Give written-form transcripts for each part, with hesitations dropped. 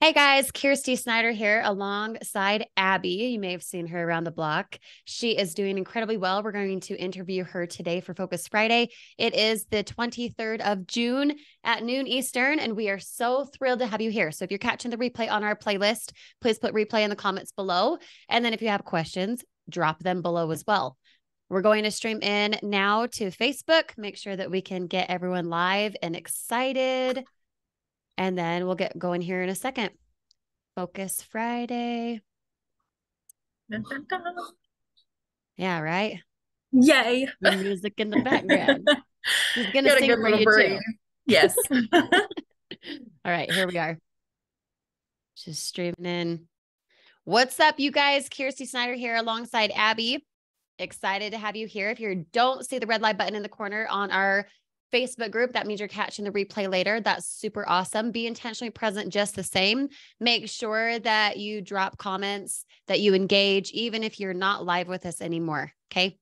Hey guys, Kirsty Snyder here alongside Abby. You may have seen her around the block. She is doing incredibly well. We're going to interview her today for Focus Friday. It is the 23rd of June at noon Eastern, and we are so thrilled to have you here. So if you're catching the replay on our playlist, please put replay in the comments below. And then if you have questions, drop them below as well. We're going to stream in now to Facebook. Make sure that we can get everyone live and excited. And then we'll get going here in a second. Focus Friday. Dun, dun, dun. Yeah, right? Yay. The music in the background. She's going to Got a sing good for little you breathe. too. Yes. All right, here we are. Just streaming in. What's up, you guys? Kirsty Snyder here alongside Abby. Excited to have you here. If you don't see the red light button in the corner on our Facebook group, that means you're catching the replay later. That's super awesome. Be intentionally present just the same. Make sure that you drop comments, that you engage, even if you're not live with us anymore. Okay.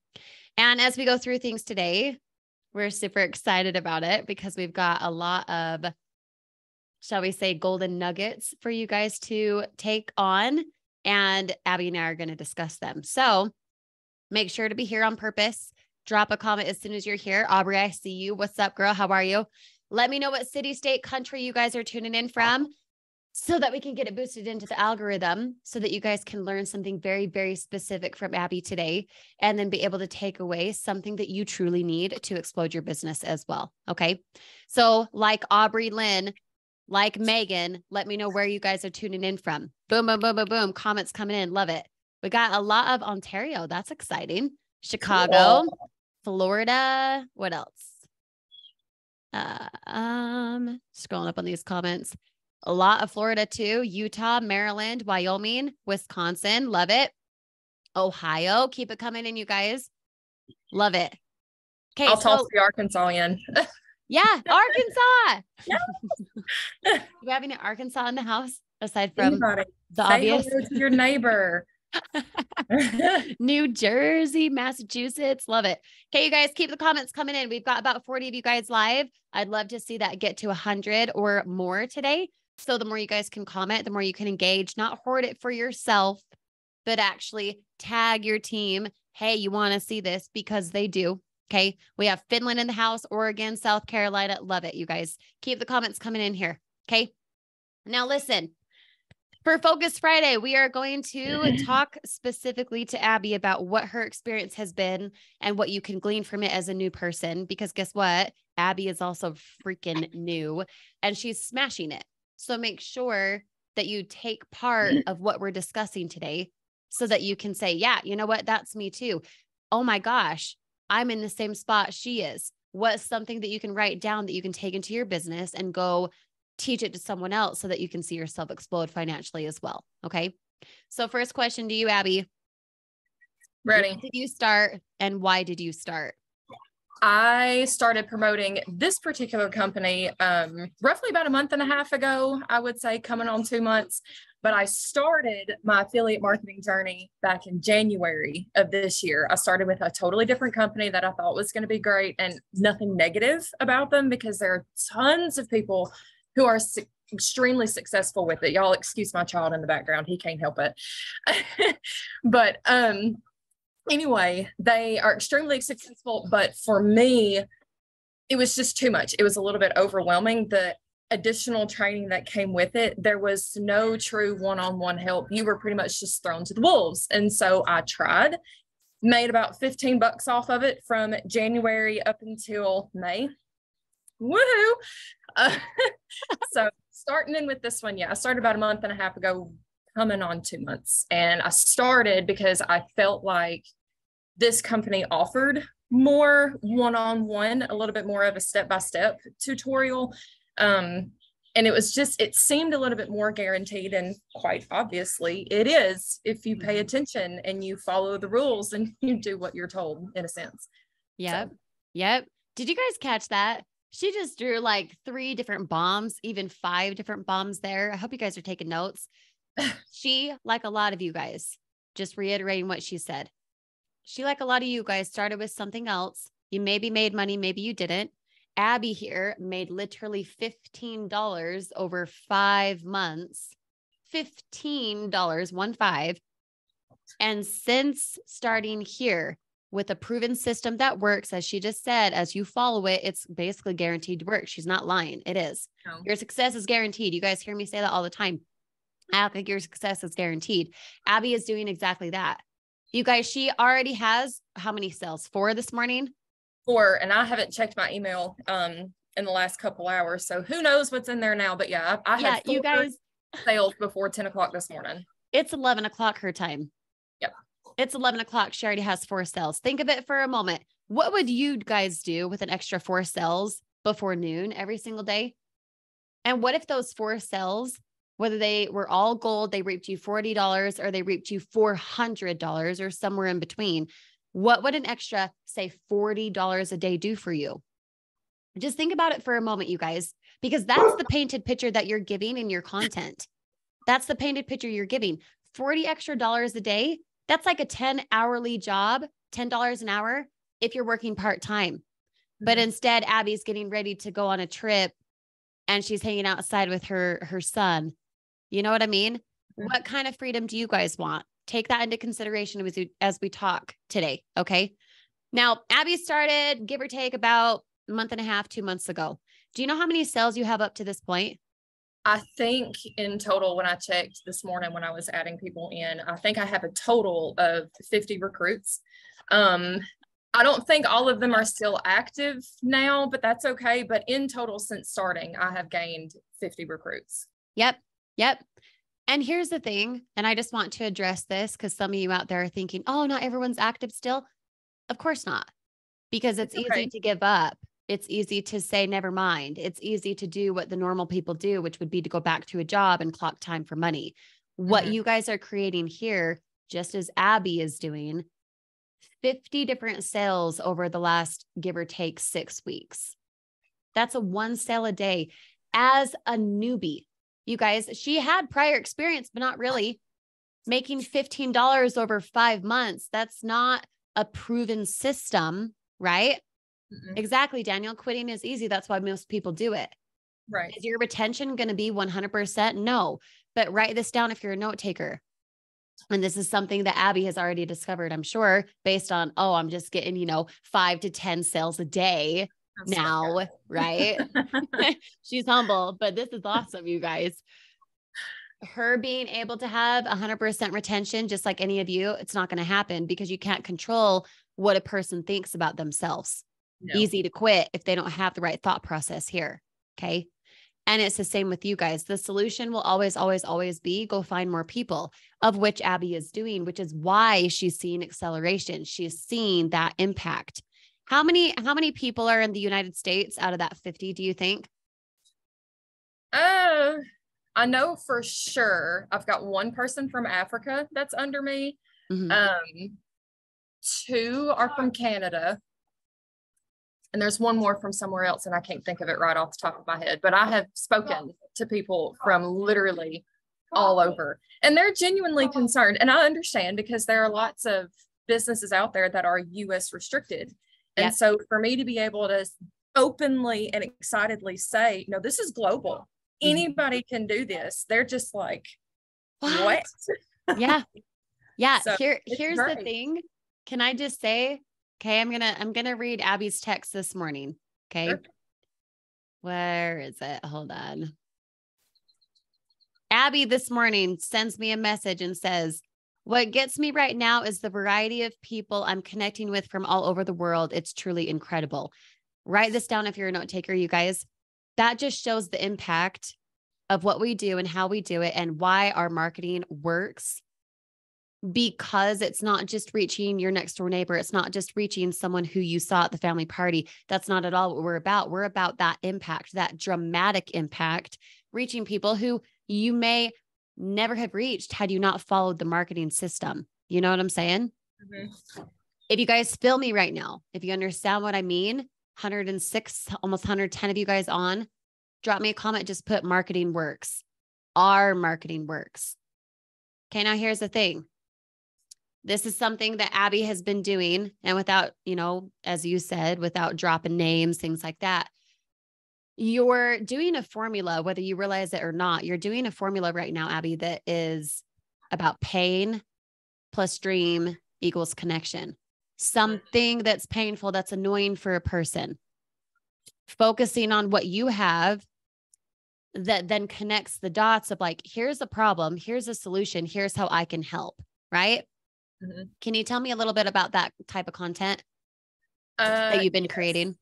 And as we go through things today, we're super excited about it because we've got a lot of, shall we say, golden nuggets for you guys to take on. And Abby and I are going to discuss them. So make sure to be here on purpose. Drop a comment as soon as you're here. Aubrey, I see you. What's up, girl? How are you? Let me know what city, state, country you guys are tuning in from so that we can get it boosted into the algorithm so that you guys can learn something very, very specific from Abby today and then be able to take away something that you truly need to explode your business as well. Okay. So like Aubrey Lynn, like Megan, let me know where you guys are tuning in from. Boom, boom, boom, boom, boom. Comments coming in. Love it. We got a lot of Ontario. That's exciting. Chicago, Cool. Florida. What else? Scrolling up on these comments. A lot of Florida too. Utah, Maryland, Wyoming, Wisconsin. Love it. Ohio. Keep it coming in, you guys. Love it. Okay, I'll toss so the Arkansasian. yeah, Arkansas. Yeah. Do we have any Arkansas in the house aside from Anybody. the Say obvious? hello to your neighbor. New Jersey, Massachusetts. Love it. Okay, you guys, keep the comments coming in. We've got about 40 of you guys live. I'd love to see that get to 100 or more today. So the more you guys can comment, the more you can engage, not hoard it for yourself, but actually tag your team. Hey, you want to see this because they do. Okay. We have Finland in the house, Oregon, South Carolina. Love it, you guys. Keep the comments coming in here. Okay. Now listen. For Focus Friday, we are going to talk specifically to Abby about what her experience has been and what you can glean from it as a new person. Because guess what? Abby is also freaking new and she's smashing it. So make sure that you take part of what we're discussing today so that you can say, yeah, you know what? That's me too. Oh my gosh, I'm in the same spot she is. What's something that you can write down that you can take into your business and go teach it to someone else so that you can see yourself explode financially as well. Okay. So first question to you, Abby. Ready. When did you start and why did you start? I started promoting this particular company roughly about a month and a half ago, I would say, coming on 2 months. But I started my affiliate marketing journey back in January of this year. I started with a totally different company that I thought was going to be great, and nothing negative about them because there are tons of people who are extremely successful with it. Y'all excuse my child in the background. He can't help it. But anyway, they are extremely successful. But for me, it was just too much. It was a little bit overwhelming. The additional training that came with it, there was no true one-on-one help. You were pretty much just thrown to the wolves. And so I tried, made about 15 bucks off of it from January up until May. Woohoo! So starting in with this one, I started about a month and a half ago, coming on 2 months. And I started because I felt like this company offered more one-on-one, a little bit more of a step-by-step tutorial. And it seemed a little bit more guaranteed, and quite obviously it is if you pay attention and you follow the rules and you do what you're told, in a sense. Yep. So. Yep. Did you guys catch that? She just drew like 3 different bombs, even 5 different bombs there. I hope you guys are taking notes. She, like a lot of you guys, just reiterating what she said. She, like a lot of you guys, started with something else. You maybe made money, maybe you didn't. Abby here made literally $15 over 5 months $15. And since starting here with a proven system that works, as she just said, as you follow it, it's basically guaranteed to work. She's not lying. It is. No. Your success is guaranteed. You guys hear me say that all the time. I don't think your success is guaranteed. Abby is doing exactly that. You guys, she already has how many sales? 4 this morning? 4, and I haven't checked my email in the last couple hours, so who knows what's in there now. But yeah, I had 4 you guys sales before 10 o'clock this morning. It's 11 o'clock her time. Yep. It's 11 o'clock. She already has 4 sales. Think of it for a moment. What would you guys do with an extra 4 sales before noon every single day? And what if those 4 sales, whether they were all gold, they reaped you $40 or they reaped you $400 or somewhere in between? What would an extra, say, $40 a day do for you? Just think about it for a moment, you guys, because that's the painted picture that you're giving in your content. That's the painted picture you're giving. $40 extra a day. That's like a 10-hourly job, $10 an hour if you're working part-time. But instead, Abby's getting ready to go on a trip and she's hanging outside with her son. You know what I mean? What kind of freedom do you guys want? Take that into consideration as we talk today. Okay. Now, Abby started, give or take, about a month and a half, 2 months ago. Do you know how many sales you have up to this point? I think in total, when I checked this morning, when I was adding people in, I think I have a total of 50 recruits. I don't think all of them are still active now, but that's okay. But in total, since starting, I have gained 50 recruits. Yep. And here's the thing, and I just want to address this because some of you out there are thinking, oh, not everyone's active still. Of course not, because it's easy to give up. It's easy to say, never mind. It's easy to do what the normal people do, which would be to go back to a job and clock time for money. What you guys are creating here, just as Abby is doing, 50 different sales over the last, give or take, 6 weeks. That's a 1 sale a day as a newbie. You guys, she had prior experience, but not really. Making $15 over 5 months. That's not a proven system, right? Exactly, Daniel. Quitting is easy. That's why most people do it. Right. Is your retention going to be 100%? No, but write this down if you're a note taker. And this is something that Abby has already discovered, I'm sure, based on, oh, I'm just getting, 5 to 10 sales a day now, right? She's humble, but this is awesome, you guys. Her being able to have 100% retention, just like any of you, it's not going to happen because you can't control what a person thinks about themselves. No. Easy to quit if they don't have the right thought process here. Okay. And it's the same with you guys. The solution will always, always, always be go find more people, of which Abby is doing, which is why she's seeing acceleration. She's seeing that impact. How many people are in the United States out of that 50, do you think? I know for sure I've got 1 person from Africa that's under me. 2 are from Canada. And there's 1 more from somewhere else, and I can't think of it right off the top of my head. But I have spoken to people from literally all over, and they're genuinely concerned. And I understand because there are lots of businesses out there that are US restricted. And so for me to be able to openly and excitedly say, no, this is global. Anybody can do this. They're just like, what? Yeah. So here's great. the thing. Can I just say, okay, I'm going to read Abby's text this morning. Okay. Sure. Where is it? Hold on. Abby this morning sends me a message and says, what gets me right now is the variety of people I'm connecting with from all over the world. It's truly incredible. Write this down if you're a note taker, you guys. That just shows the impact of what we do and how we do it and why our marketing works. Because it's not just reaching your next door neighbor. It's not just reaching someone who you saw at the family party. That's not at all what we're about. We're about that impact, that dramatic impact, reaching people who you may never have reached had you not followed the marketing system. You know what I'm saying? If you guys feel me right now, if you understand what I mean, 106, almost 110 of you guys on, drop me a comment, just put marketing works. Our marketing works. Okay, now here's the thing. This is something that Abby has been doing, and without, as you said, without dropping names, things like that. You're doing a formula, whether you realize it or not, you're doing a formula right now, Abby, that is about pain plus dream equals connection. Something that's painful, that's annoying for a person, focusing on what you have that then connects the dots of like, here's a problem, here's a solution, here's how I can help. Right. Mm-hmm. Can you tell me a little bit about that type of content that you've been creating?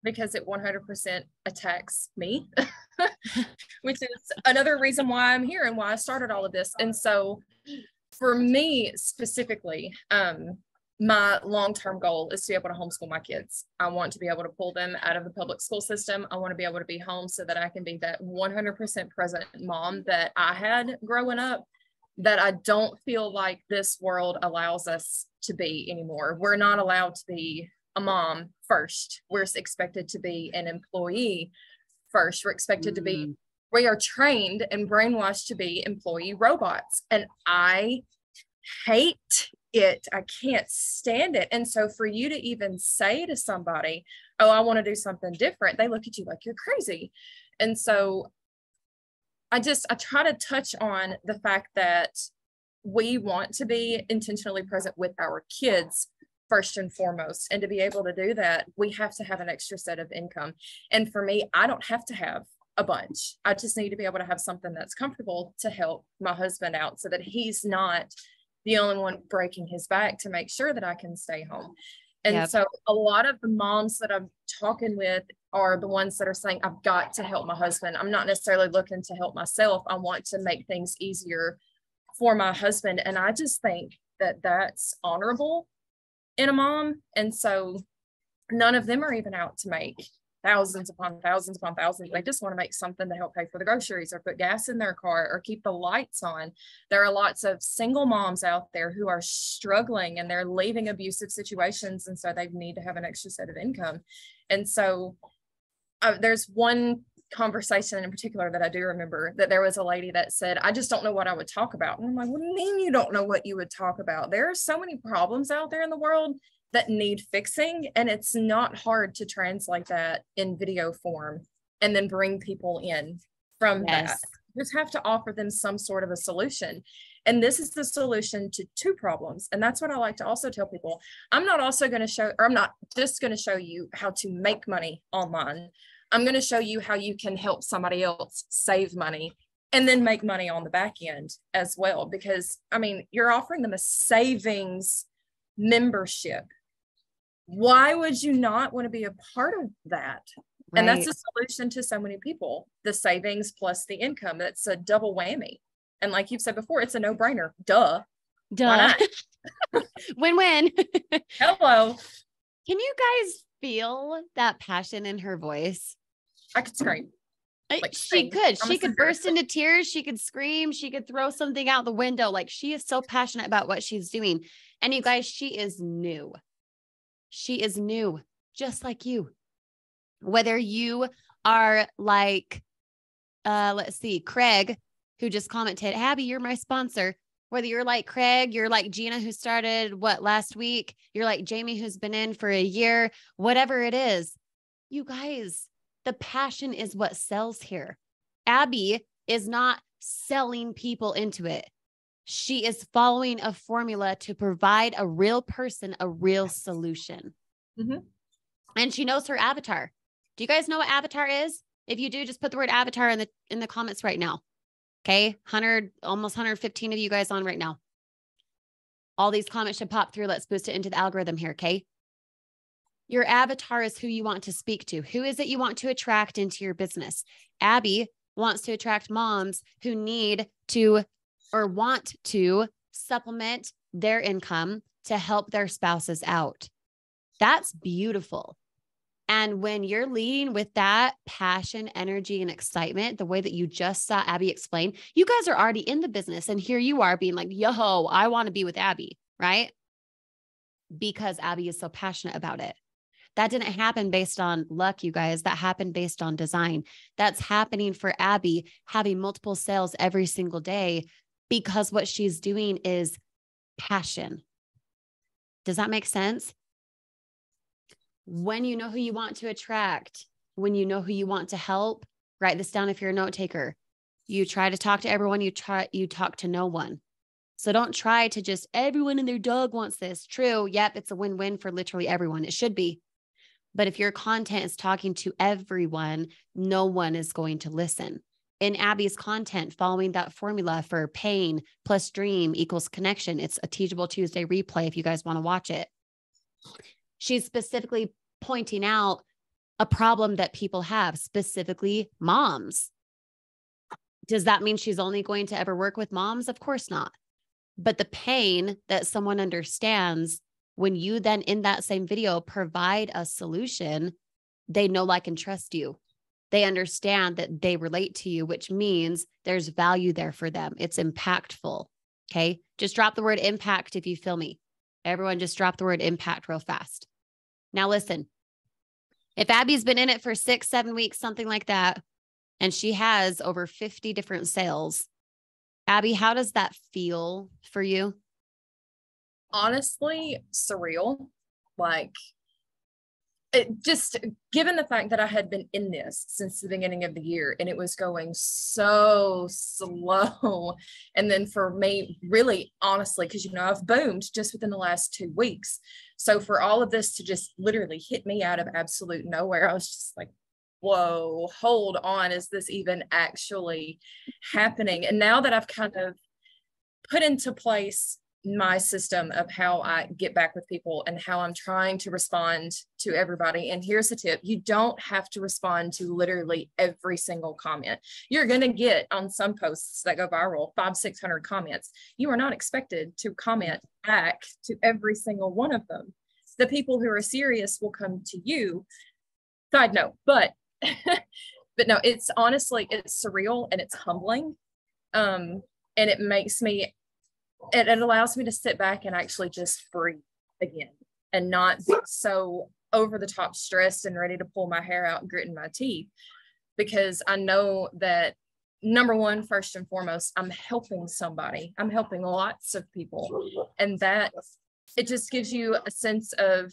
Because it 100% attacks me, which is another reason why I'm here and why I started all of this. And so for me specifically, my long-term goal is to be able to homeschool my kids. I want to be able to pull them out of the public school system. I want to be able to be home so that I can be that 100% present mom that I had growing up, that I don't feel like this world allows us to be anymore. We're not allowed to be a mom first. We're expected to be an employee first. We're expected to be, we are trained and brainwashed to be employee robots. And I hate it. I can't stand it. And so for you to even say to somebody, oh, I want to do something different, they look at you like you're crazy. And so I try to touch on the fact that we want to be intentionally present with our kids first and foremost. And to be able to do that, we have to have an extra set of income. And for me, I don't have to have a bunch. I just need to be able to have something that's comfortable to help my husband out so that he's not the only one breaking his back to make sure that I can stay home. And so a lot of the moms that I'm talking with are the ones that are saying, I've got to help my husband. I'm not necessarily looking to help myself. I want to make things easier for my husband. And I just think that that's honorable in a mom. And so none of them are even out to make thousands upon thousands upon thousands. They just want to make something to help pay for the groceries or put gas in their car or keep the lights on. There are lots of single moms out there who are struggling and they're leaving abusive situations. And so they need to have an extra set of income. And so there's one conversation in particular that I do remember, that there was a lady that said, I just don't know what I would talk about. And I'm like, what do you mean you don't know what you would talk about? There are so many problems out there in the world that need fixing. And it's not hard to translate that in video form and then bring people in from that. You just have to offer them some sort of a solution. And this is the solution to two problems. And that's what I like to also tell people. I'm not just going to show you how to make money online. I'm going to show you how you can help somebody else save money and then make money on the back end as well. Because, I mean, you're offering them a savings membership. Why would you not want to be a part of that? Right. And that's the solution to so many people, the savings plus the income. That's a double whammy. And like you've said before, it's a no-brainer. Duh. Why not? Win-win. Hello. Can you guys feel that passion in her voice? I could scream. She could burst into tears. She could scream. She could throw something out the window. Like, she is so passionate about what she's doing. And you guys, she is new. She is new, just like you. Whether you are like, let's see, Craig, who just commented, Abby, you're my sponsor. Whether you're like Craig, you're like Gina, who started last week, you're like Jamie, who's been in for a year, whatever it is, you guys, the passion is what sells here. Abby is not selling people into it. She is following a formula to provide a real person a real solution. Mm-hmm. And she knows her avatar. Do you guys know what avatar is? If you do, just put the word avatar in the comments right now. Okay. Almost 115 of you guys on right now. All these comments should pop through. Let's boost it into the algorithm here. Okay. Your avatar is who you want to speak to. Who is it you want to attract into your business? Abby wants to attract moms who need to or want to supplement their income to help their spouses out. That's beautiful. And when you're leading with that passion, energy, and excitement, the way that you just saw Abby explain, you guys are already in the business. And here you are being like, yo, I want to be with Abby, right? Because Abby is so passionate about it. That didn't happen based on luck, you guys. That happened based on design. That's happening for Abby, having multiple sales every single day, because what she's doing is passion. Does that make sense? When you know who you want to attract, when you know who you want to help, write this down if you're a note taker. You try to talk to everyone, you talk to no one. So don't try to just, everyone and their dog wants this. True. Yep. It's a win-win for literally everyone. It should be. But if your content is talking to everyone, no one is going to listen. In Abby's content, following that formula for pain plus dream equals connection, it's a Teachable Tuesday replay if you guys want to watch it. She's specifically pointing out a problem that people have, specifically moms. Does that mean she's only going to ever work with moms? Of course not. But the pain that someone understands, when you then in that same video provide a solution, they know, like, and trust you. They understand that they relate to you, which means there's value there for them. It's impactful. Okay. Just drop the word impact if you feel me. Everyone just drop the word impact real fast. Now listen, if Abby's been in it for 6-7 weeks, something like that, and she has over 50 different sales, Abby, how does that feel for you? Honestly, surreal. Like, it just, given the fact that I had been in this since the beginning of the year and it was going so slow. And then for me, really, honestly, because, I've boomed just within the last 2 weeks. So for all of this to just literally hit me out of absolute nowhere, I was just like, whoa, hold on. Is this even actually happening? And now that I've kind of put into place my system of how I get back with people and how I'm trying to respond to everybody. And here's the tip. You don't have to respond to literally every single comment. You're going to get on some posts that go viral 500-600 comments. You are not expected to comment back to every single one of them. The people who are serious will come to you. Side note, but no, it's honestly, it's surreal and it's humbling. And it makes me, it allows me to sit back and actually just breathe again and not be so over the top stressed and ready to pull my hair out and gritting my teeth, because I know that, number one, first and foremost, I'm helping somebody. I'm helping lots of people. And that, it just gives you a sense of,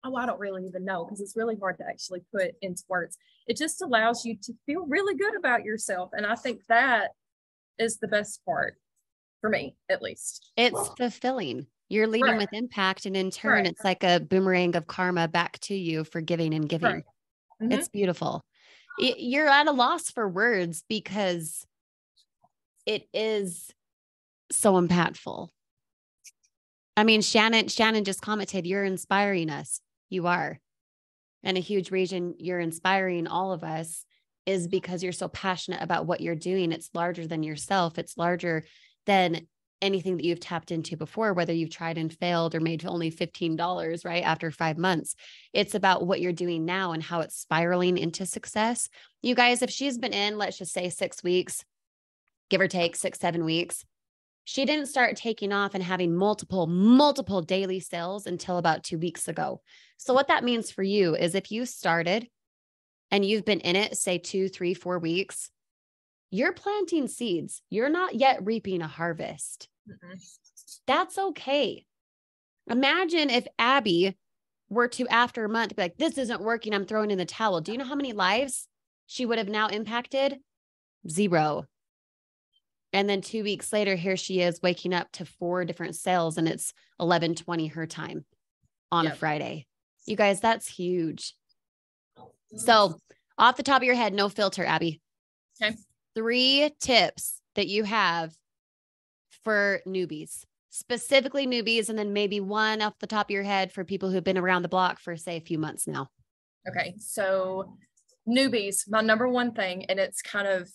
I don't really even know, because it's really hard to actually put into words. It just allows you to feel really good about yourself. And I think that is the best part. For me, at least. It's fulfilling. You're leading Right. with impact. And in turn, It's like a boomerang of karma back to you for giving and giving. Right. Mm-hmm. It's beautiful. You're at a loss for words because it is so impactful. I mean, Shannon just commented, you're inspiring us. You are. And a huge reason you're inspiring all of us is because you're so passionate about what you're doing. It's larger than yourself. It's larger than anything that you've tapped into before, whether you've tried and failed or made only $15, right, after 5 months. It's about what you're doing now and how it's spiraling into success. You guys, if she's been in, let's just say 6 weeks, give or take 6-7 weeks, she didn't start taking off and having multiple daily sales until about 2 weeks ago. So what that means for you is if you started and you've been in it, say 2, 3, 4 weeks, you're planting seeds. You're not yet reaping a harvest. Mm-hmm. That's okay. Imagine if Abby were to, after a month, be like, this isn't working, I'm throwing in the towel. Do you know how many lives she would have now impacted? 0. And then 2 weeks later, here she is waking up to 4 different sales, and it's 11:20 her time on a Friday. You guys, that's huge. So off the top of your head, no filter, Abby. Okay. 3 tips that you have for newbies, specifically newbies, and then maybe 1 off the top of your head for people who've been around the block for, say, a few months now. Okay. So newbies, my number 1 thing, and it's kind of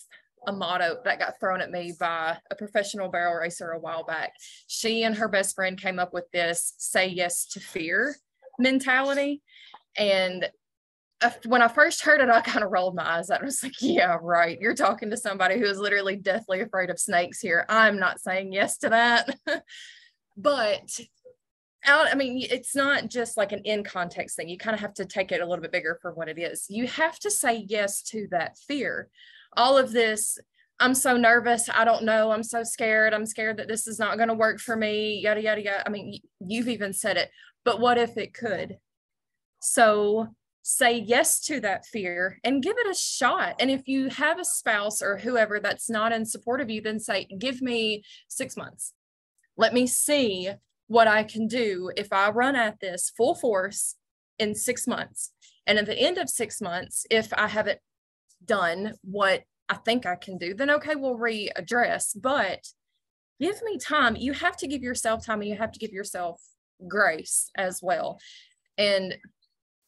a motto that got thrown at me by a professional barrel racer a while back. She and her best friend came up with this say yes to fear mentality. And when I first heard it, I kind of rolled my eyes at it. I was like, yeah, right. You're talking to somebody who is literally deathly afraid of snakes here. I'm not saying yes to that. But I mean, it's not just like an in context thing. You kind of have to take it a little bit bigger for what it is. You have to say yes to that fear. All of this, I'm so nervous. I don't know. I'm so scared. I'm scared that this is not going to work for me. Yada, yada, yada. I mean, you've even said it, but what if it could? So say yes to that fear and give it a shot. And if you have a spouse or whoever that's not in support of you, then say, give me 6 months. Let me see what I can do if I run at this full force in 6 months. And at the end of 6 months, if I haven't done what I think I can do, then okay, we'll readdress. But give me time. You have to give yourself time, and you have to give yourself grace as well. And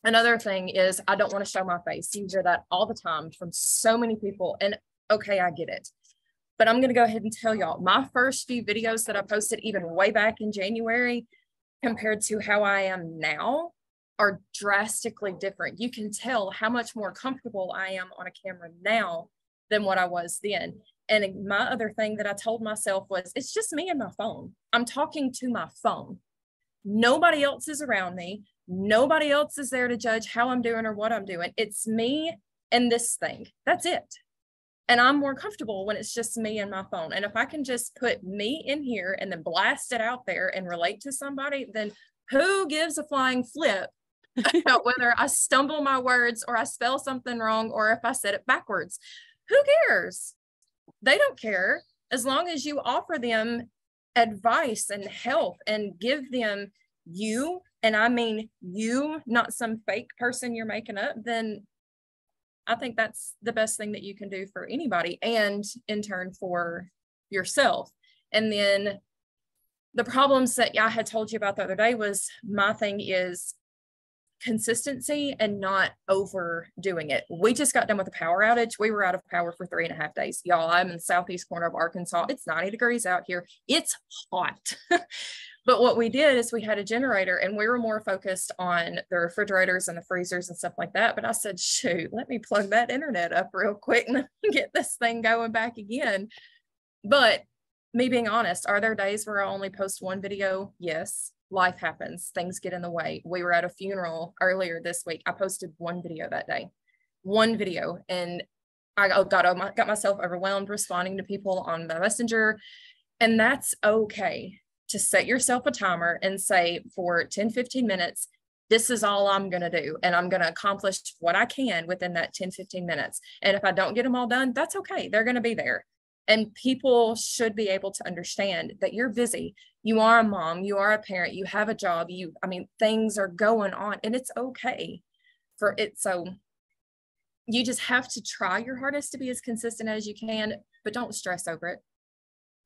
another thing is, I don't want to show my face. You hear that all the time from so many people. And okay, I get it. But I'm going to go ahead and tell y'all, my first few videos that I posted even way back in January compared to how I am now are drastically different. You can tell how much more comfortable I am on a camera now than what I was then. And my other thing that I told myself was, it's just me and my phone. I'm talking to my phone. Nobody else is around me. Nobody else is there to judge how I'm doing or what I'm doing. It's me and this thing. That's it. And I'm more comfortable when it's just me and my phone. And if I can just put me in here and then blast it out there and relate to somebody, then who gives a flying flip about whether I stumble my words or I spell something wrong or if I said it backwards? Who cares? They don't care, as long as you offer them advice and help and give them you, and I mean you, not some fake person you're making up, then I think that's the best thing that you can do for anybody, and in turn for yourself. And then the problems that I had told you about the other day was, my thing is consistency and not overdoing it. We just got done with a power outage. We were out of power for 3.5 days. Y'all, I'm in the southeast corner of Arkansas. It's 90 degrees out here. It's hot. But what we did is we had a generator, and we were more focused on the refrigerators and the freezers and stuff like that. But I said, shoot, let me plug that internet up real quick and get this thing going back again. But me being honest, are there days where I only post one video? Yes. Life happens. Things get in the way. We were at a funeral earlier this week. I posted one video that day. One video. And I got myself overwhelmed responding to people on the messenger. And that's okay. To set yourself a timer and say, for 10-15 minutes, this is all I'm going to do. And I'm going to accomplish what I can within that 10-15 minutes. And if I don't get them all done, that's okay. They're going to be there. And people should be able to understand that you're busy. You are a mom, you are a parent, you have a job, things are going on, and it's okay for it. So you just have to try your hardest to be as consistent as you can, but don't stress over it.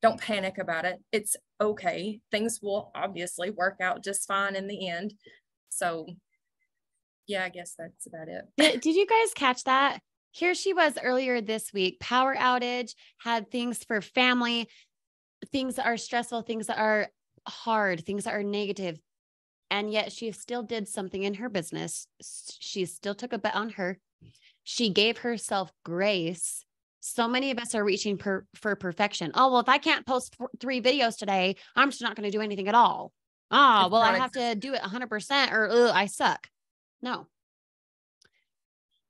Don't panic about it. It's okay. Things will obviously work out just fine in the end. So yeah, I guess that's about it. Did you guys catch that? Here she was earlier this week, power outage, had things for family, things that are stressful, things that are hard, things that are negative. And yet she still did something in her business. She still took a bet on her. She gave herself grace. So many of us are reaching for perfection. Oh, well, if I can't post 3 videos today, I'm just not going to do anything at all. Oh, well, I have to do it 100% or I suck. No.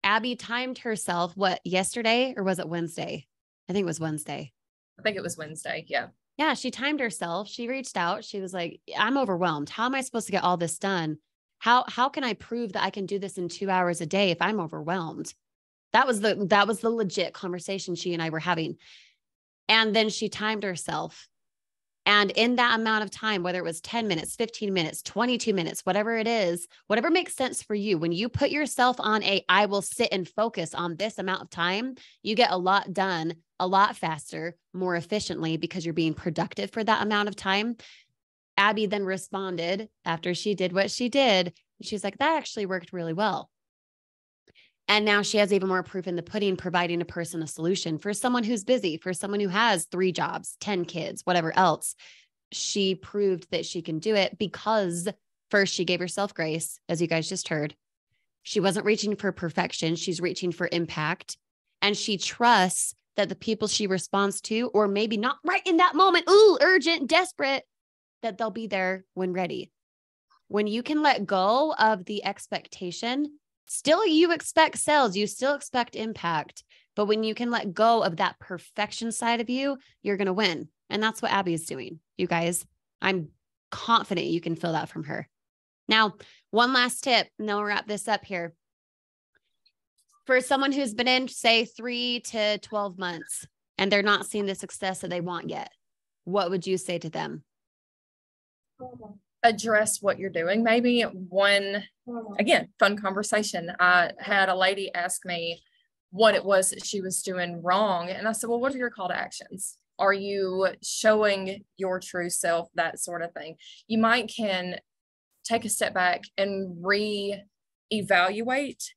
Abby timed herself, yesterday, or was it Wednesday? I think it was Wednesday. I think it was Wednesday. Yeah. Yeah. She timed herself. She reached out. She was like, I'm overwhelmed. How am I supposed to get all this done? How can I prove that I can do this in 2 hours a day if I'm overwhelmed? That was the legit conversation she and I were having. And then she timed herself. And in that amount of time, whether it was 10 minutes, 15 minutes, 22 minutes, whatever it is, whatever makes sense for you, when you put yourself on I will sit and focus on this amount of time, you get a lot done a lot faster, more efficiently, because you're being productive for that amount of time. Abby then responded after she did what she did. She's like, that actually worked really well. And now she has even more proof in the pudding, providing a person a solution for someone who's busy, for someone who has 3 jobs, 10 kids, whatever else. She proved that she can do it because first she gave herself grace, as you guys just heard. She wasn't reaching for perfection. She's reaching for impact. And she trusts that the people she responds to, or maybe not right in that moment, urgent, desperate, that they'll be there when ready. When you can let go of the expectation, still, you expect sales, you still expect impact. But when you can let go of that perfection side of you, you're going to win. And that's what Abby is doing. You guys, I'm confident you can feel that from her. Now, one last tip, and then we'll wrap this up here. For someone who's been in, say, 3 to 12 months and they're not seeing the success that they want yet, what would you say to them? Address what you're doing. Maybe one, again, fun conversation. I had a lady ask me what it was that she was doing wrong. And I said, well, what are your call to actions? Are you showing your true self? That sort of thing. You might can take a step back and re-evaluate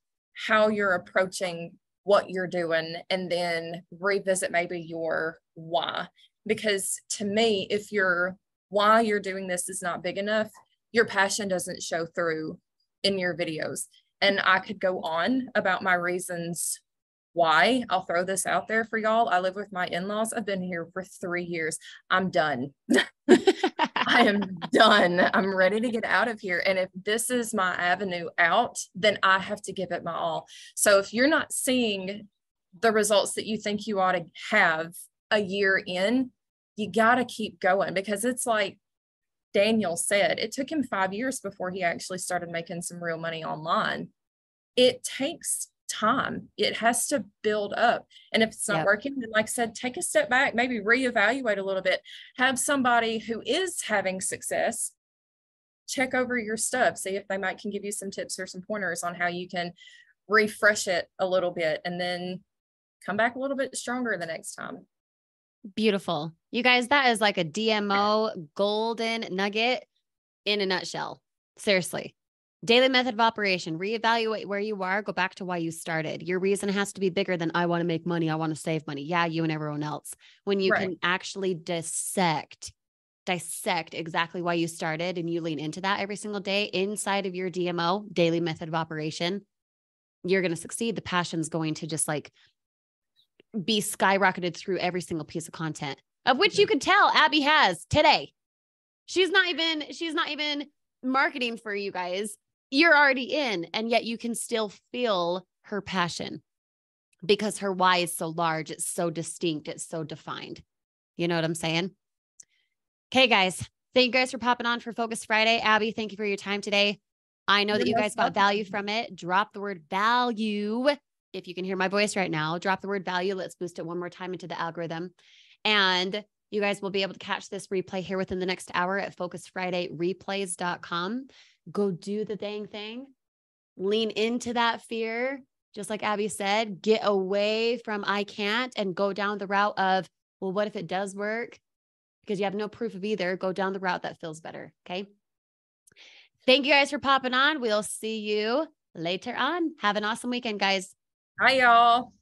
how you're approaching what you're doing, and then revisit maybe your why. Because to me, if your why you're doing this is not big enough, your passion doesn't show through in your videos. And I could go on about my reasons why. I'll throw this out there for y'all. I live with my in-laws. I've been here for 3 years. I'm done. I am done. I'm ready to get out of here. And if this is my avenue out, then I have to give it my all. So if you're not seeing the results that you think you ought to have a year in, you got to keep going, because it's like Daniel said, it took him 5 years before he actually started making some real money online. It takes time. It has to build up. And if it's not working, then like I said, take a step back, maybe reevaluate a little bit, have somebody who is having success check over your stuff, see if they can give you some tips or some pointers on how you can refresh it a little bit, and then come back a little bit stronger the next time. Beautiful. You guys, that is like a DMO golden nugget in a nutshell. Seriously. Daily method of operation, reevaluate where you are, go back to why you started. Your reason has to be bigger than I want to make money. I want to save money. Yeah, you and everyone else. When you can actually dissect exactly why you started, and you lean into that every single day inside of your DMO, daily method of operation, you're going to succeed. The passion's going to just like be skyrocketed through every single piece of content, of which you could tell Abby has today. She's not even marketing for you guys. You're already in, and yet you can still feel her passion because her why is so large. It's so distinct. It's so defined. You know what I'm saying? Okay, guys. Thank you guys for popping on for Focus Friday. Abby, thank you for your time today. I know that you guys got value from it. Drop the word value. If you can hear my voice right now, drop the word value. Let's boost it one more time into the algorithm. And you guys will be able to catch this replay here within the next hour at focusfridayreplays.com. Go do the dang thing. Lean into that fear. Just like Abby said, get away from I can't and go down the route of, well, what if it does work? Because you have no proof of either. Go down the route that feels better. Okay. Thank you guys for popping on. We'll see you later on. Have an awesome weekend, guys. Hi, y'all.